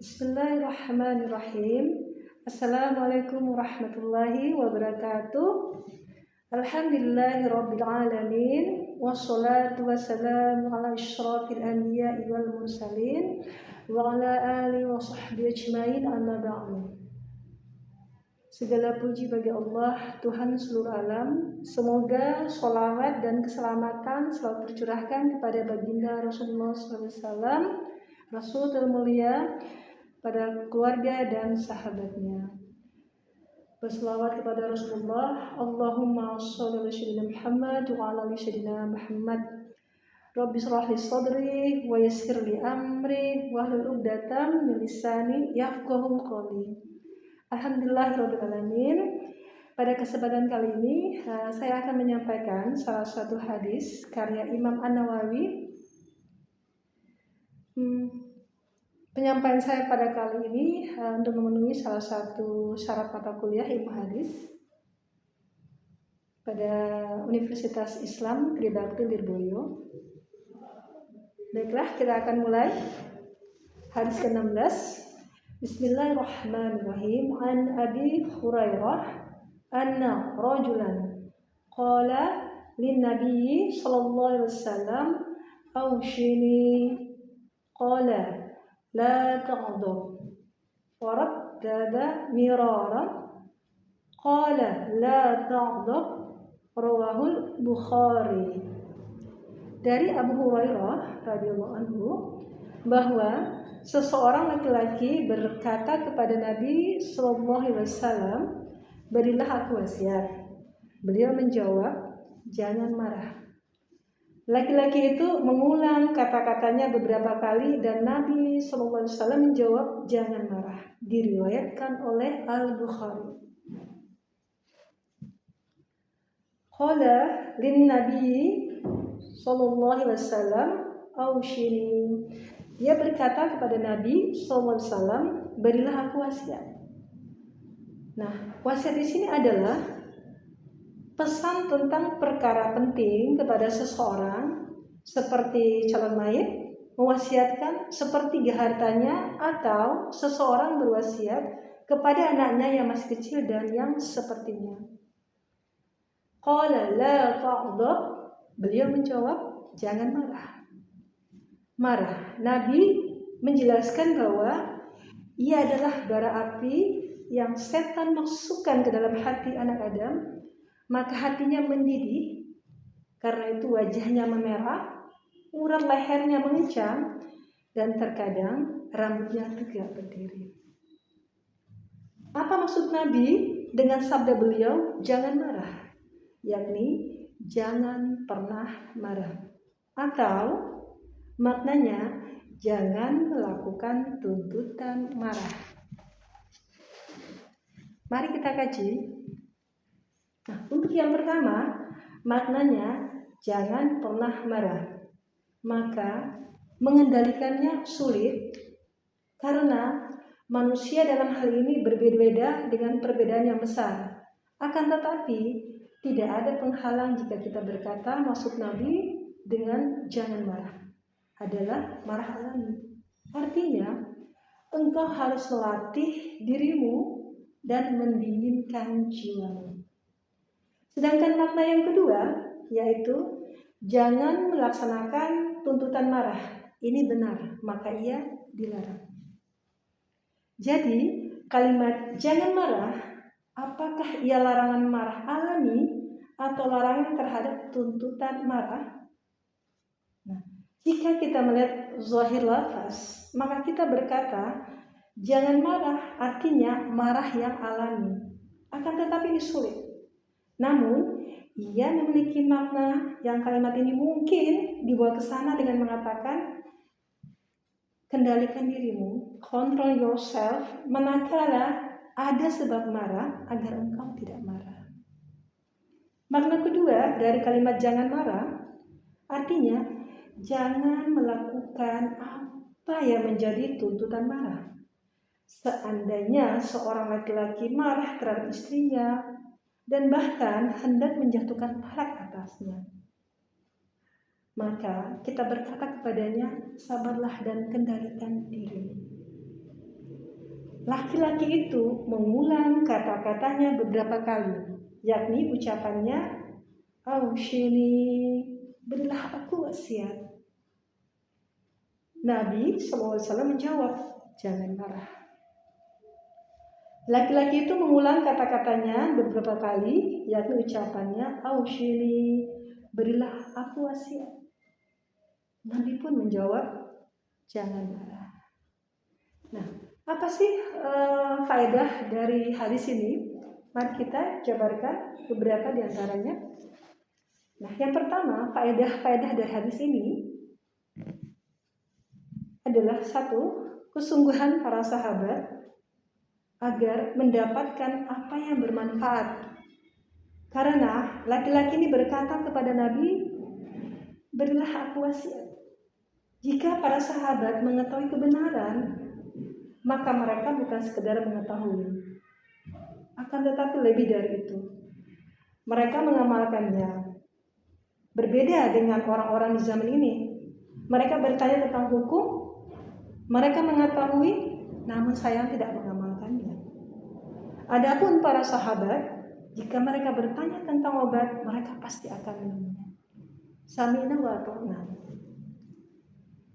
Bismillahirrahmanirrahim. Assalamualaikum warahmatullahi wabarakatuh. Alhamdulillahirabbil alamin. Wassalatu wassalamu ala asyrafil anbiya'i wal mursalin wa ala alihi wa sahbihi ajmain, amma ba'du. Segala puji bagi Allah, Tuhan seluruh alam. Semoga sholawat dan keselamatan selalu tercurahkan kepada baginda Rasulullah SAW, Rasul termulia, pada keluarga dan sahabatnya. Berselawat kepada Rasulullah. Allahumma sholli ala sayyidina Muhammad wa ala ali sayyidina Muhammad. Rabbi shrah li sadri wa yassir li amri wahlul 'uqdatam min lisani yafqahu qawli. Alhamdulillahirabbil alamin. Pada kesempatan kali ini saya akan menyampaikan salah satu hadis karya Imam An-Nawawi. Penyampaian saya pada kali ini untuk memenuhi salah satu syarat mata kuliah ilmu hadis pada Universitas Islam Tribakti Lirboyo. Baiklah, kita akan mulai. Hadis ke-16. Bismillahirrahmanirrahim. An Abi Hurairah anna rajulan qala lin Nabi sallallahu alaihi wasallam awshini qala la taghdab faraddada miraran qala la taghdab rawahul Bukhari. Dari Abu Hurairah radhiyallahu anhu bahwa seseorang laki-laki berkata kepada Nabi sallallahu alaihi wasallam, "Berilah aku wasiat." Beliau menjawab, "Jangan marah." Laki-laki itu mengulang kata-katanya beberapa kali dan Nabi SAW menjawab, "Jangan marah." Diriwayatkan oleh Al-Bukhari. Qala lin Nabi SAW awshini. Dia berkata kepada Nabi SAW, "Berilah aku wasiat." Nah, wasiat di sini adalah pesan tentang perkara penting kepada seseorang, seperti calon mayit mewasiatkan sepertiga hartanya, atau seseorang berwasiat kepada anaknya yang masih kecil dan yang sepertinya. Qala la taghdab. Beliau menjawab, jangan marah. Marah. Nabi menjelaskan bahwa ia adalah bara api yang setan masukkan ke dalam hati anak Adam. Maka hatinya mendidih, karena itu wajahnya memerah, urat lehernya mengencang, dan terkadang rambutnya tegak berdiri. Apa maksud Nabi dengan sabda beliau, jangan marah? Yakni, jangan pernah marah. Atau maknanya, jangan melakukan tuntutan marah. Mari kita kaji. Nah, untuk yang pertama, maknanya jangan pernah marah. Maka mengendalikannya sulit karena manusia dalam hal ini berbeda-beda dengan perbedaan yang besar. Akan tetapi tidak ada penghalang jika kita berkata maksud Nabi dengan jangan marah adalah marah alami. Artinya engkau harus melatih dirimu dan mendinginkan jiwamu. Sedangkan makna yang kedua, yaitu jangan melaksanakan tuntutan marah. Ini benar, maka ia dilarang. Jadi, kalimat jangan marah, apakah ia larangan marah alami atau larangan terhadap tuntutan marah? Nah, jika kita melihat zahir lafaz, maka kita berkata, jangan marah artinya marah yang alami. Akan tetapi ini sulit. Namun, ia memiliki makna yang kalimat ini mungkin dibawa ke sana dengan mengatakan kendalikan dirimu, control yourself, manakala ada sebab marah agar engkau tidak marah. Makna kedua dari kalimat jangan marah artinya jangan melakukan apa yang menjadi tuntutan marah. Seandainya seorang laki-laki marah terhadap istrinya dan bahkan hendak menjatuhkan talak atasnya, maka kita berkata kepadanya, sabarlah dan kendalikan dirimu. laki-laki itu mengulang kata-katanya beberapa kali, yakni ucapannya, "Aushini, berilah aku wasiat." Nabi SAW menjawab, "Jangan marah." Laki-laki itu mengulang kata-katanya beberapa kali, yakni ucapannya, "Aushini, berilah aku wasiat." Nabi pun menjawab, "Jangan marah." Nah, apa sih faedah dari hadis ini? Mari kita jabarkan beberapa di antaranya. Nah, yang pertama, faedah dari hadis ini adalah satu, kesungguhan para sahabat agar mendapatkan apa yang bermanfaat. Karena laki-laki ini berkata kepada Nabi, "Berilah aku wasiat." Jika para sahabat mengetahui kebenaran, maka mereka bukan sekedar mengetahui, akan tetapi lebih dari itu. Mereka mengamalkannya. Berbeda dengan orang-orang di zaman ini. Mereka bertanya tentang hukum, mereka mengetahui, namun sayang tidak mengamalkannya. Adapun para sahabat, jika mereka bertanya tentang obat, mereka pasti akan minumnya. Sami'na wa ata'na.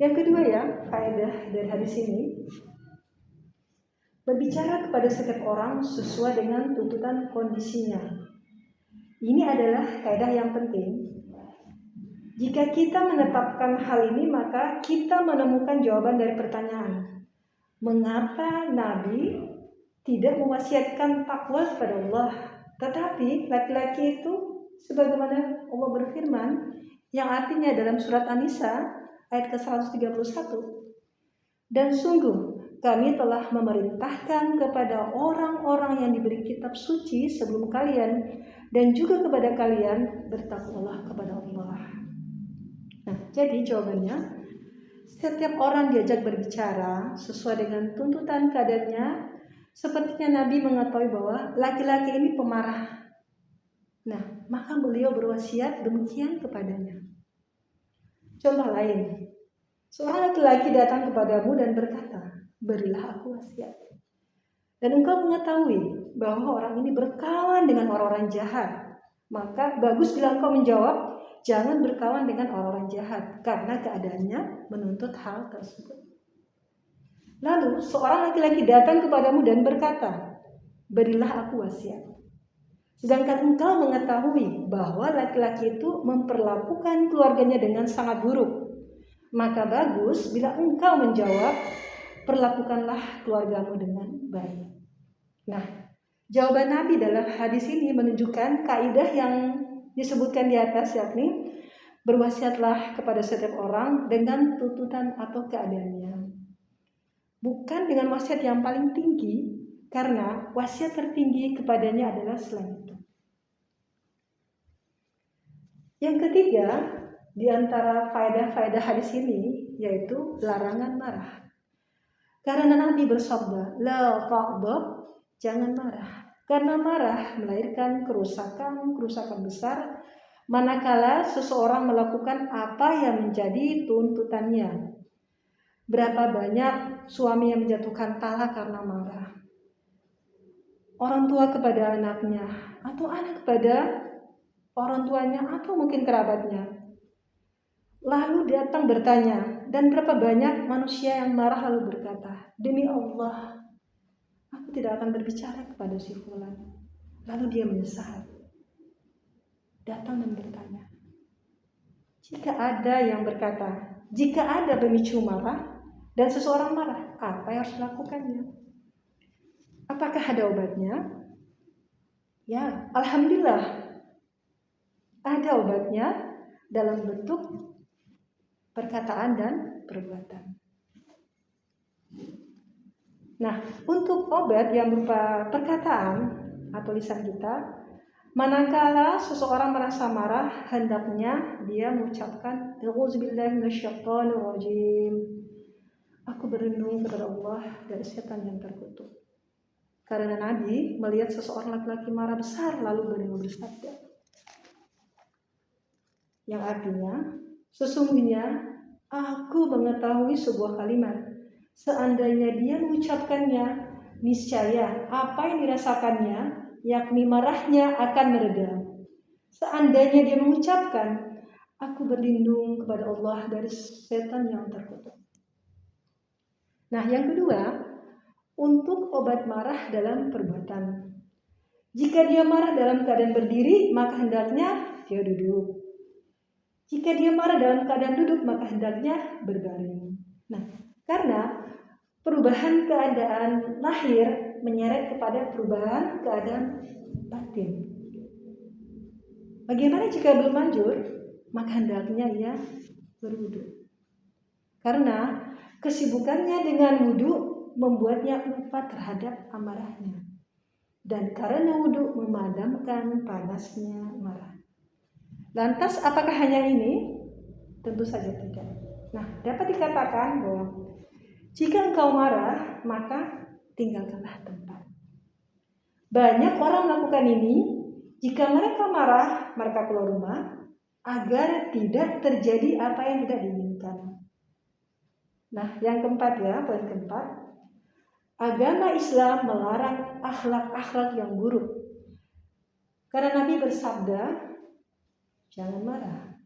Yang kedua ya, faedah dari hadis ini, berbicara kepada setiap orang sesuai dengan tuntutan kondisinya. Ini adalah kaidah yang penting. Jika kita menetapkan hal ini, maka kita menemukan jawaban dari pertanyaan, mengapa Nabi tidak mewasiatkan takwa kepada Allah, tetapi laki-laki itu sebagaimana Allah berfirman, yang artinya dalam surat An-Nisa ayat ke-131, "Dan sungguh kami telah memerintahkan kepada orang-orang yang diberi kitab suci sebelum kalian dan juga kepada kalian, bertakwalah kepada Allah." Nah, jadi jawabannya, setiap orang diajak berbicara sesuai dengan tuntutan keadaannya. Sepertinya Nabi mengetahui bahwa laki-laki ini pemarah. Nah, maka beliau berwasiat demikian kepadanya. Contoh lain, seorang laki-laki datang kepadamu dan berkata, "Berilah aku wasiat." Dan engkau mengetahui bahwa orang ini berkawan dengan orang-orang jahat. Maka bagus bila engkau menjawab, "Jangan berkawan dengan orang-orang jahat," karena keadaannya menuntut hal tersebut. Lalu seorang laki-laki datang kepadamu dan berkata, "Berilah aku wasiat." Sedangkan engkau mengetahui bahwa laki-laki itu memperlakukan keluarganya dengan sangat buruk. Maka bagus bila engkau menjawab, "Perlakukanlah keluargamu dengan baik." Nah, jawaban Nabi dalam hadis ini menunjukkan kaidah yang disebutkan di atas, yakni berwasiatlah kepada setiap orang dengan tuntutan atau keadaannya. Bukan dengan wasiat yang paling tinggi, karena wasiat tertinggi kepadanya adalah selain itu. Yang ketiga, di antara faedah-faedah hadis ini, yaitu larangan marah. Karena Nabi bersabda, "La taghdab," jangan marah. Karena marah melahirkan kerusakan besar, manakala seseorang melakukan apa yang menjadi tuntutannya. Berapa banyak suami yang menjatuhkan talak karena marah, orang tua kepada anaknya, atau anak kepada orang tuanya, atau mungkin kerabatnya. Lalu datang bertanya, dan berapa banyak manusia yang marah lalu berkata, "Demi Allah, aku tidak akan berbicara kepada si fulan." Lalu dia menyesal, datang dan bertanya. Jika ada yang berkata, jika ada pemicu marah dan seseorang marah, apa yang harus dilakukannya? Apakah ada obatnya? Ya, alhamdulillah ada obatnya dalam bentuk perkataan dan perbuatan. Nah, untuk obat yang berupa perkataan atau lisan kita, manakala seseorang merasa marah, hendaknya dia mengucapkan, "A'udzubillahi minasyaitonirrajim." Aku berlindung kepada Allah dari setan yang terkutuk. Karena Nabi melihat seseorang laki-laki marah besar lalu beliau bersabda, yang artinya, "Sesungguhnya aku mengetahui sebuah kalimat. Seandainya dia mengucapkannya, niscaya apa yang dirasakannya, yakni marahnya, akan mereda. Seandainya dia mengucapkan, aku berlindung kepada Allah dari setan yang terkutuk. Nah, yang kedua, untuk obat marah dalam perbuatan. Jika dia marah dalam keadaan berdiri, maka hendaknya dia duduk. Jika dia marah dalam keadaan duduk, maka hendaknya berbaring. Nah, karena perubahan keadaan lahir menyeret kepada perubahan keadaan batin. Bagaimana jika belum manjur? Maka hendaknya ia berwudu. Karena kesibukannya dengan wudu membuatnya lupa terhadap amarahnya. Dan karena wudu memadamkan panasnya marah. Lantas apakah hanya ini? Tentu saja tidak. Nah, dapat dikatakan bahwa jika engkau marah, maka tinggalkanlah tempat. Banyak orang melakukan ini. Jika mereka marah, mereka keluar rumah agar tidak terjadi apa yang tidak diinginkan. Nah, yang keempat ya, poin keempat. Agama Islam melarang akhlak-akhlak yang buruk. Karena Nabi bersabda, jangan marah.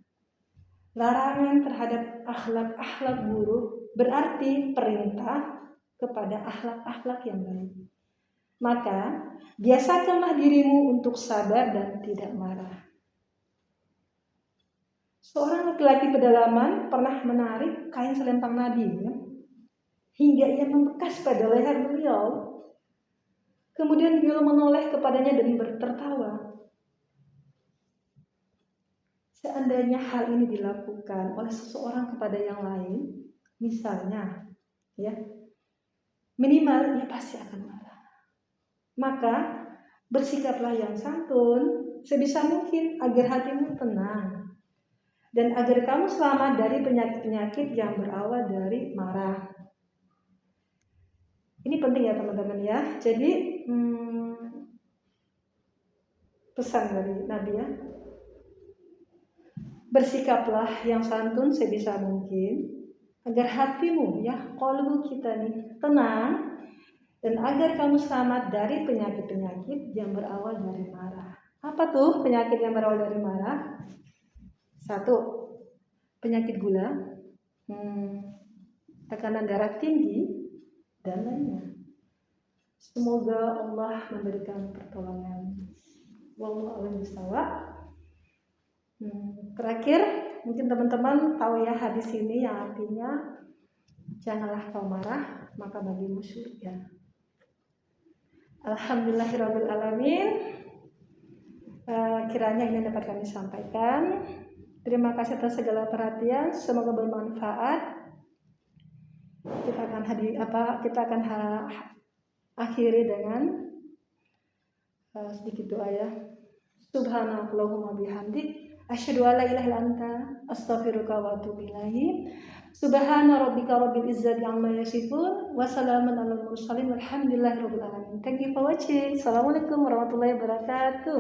Larangan terhadap akhlak-akhlak buruk berarti perintah kepada akhlak-akhlak yang baik. Maka, biasakanlah dirimu untuk sabar dan tidak marah. Seorang laki-laki pedalaman pernah menarik kain selempang Nabi ya, hingga ia membekas pada leher beliau. Kemudian beliau menoleh kepadanya dan tertawa. Seandainya hal ini dilakukan oleh seseorang kepada yang lain, misalnya, ya, minimal ia pasti akan marah. Maka bersikaplah yang santun sebisa mungkin agar hatimu tenang dan agar kamu selamat dari penyakit-penyakit yang berawal dari marah. Ini penting ya teman-teman ya. Jadi pesan dari Nabi ya. Bersikaplah yang santun sebisa mungkin agar hatimu ya, qalbu kita nih tenang dan agar kamu selamat dari penyakit-penyakit yang berawal dari marah. Apa tuh penyakit yang berawal dari marah? 1, penyakit gula, tekanan darah tinggi, dan lainnya. Semoga Allah memberikan pertolongan. Wallahu a'lam bishawab. Terakhir, mungkin teman-teman tahu ya hadis ini yang artinya janganlah kau marah, maka bagimu surga. Alhamdulillahirabbil alamin. Kiranya ini dapat kami sampaikan. Terima kasih atas segala perhatian. Semoga bermanfaat. Kita akan akhiri dengan sedikit doa ya. Subhanallahumma bihamdik asyhadu an la ilaha illa anta astaghfiruka wa atubu ilaik. Subhana rabbika rabbil izzati amma yasifun wa salamun alal mursalin walhamdulillahi rabbil alamin. Thank you for watching. Assalamualaikum warahmatullahi wabarakatuh.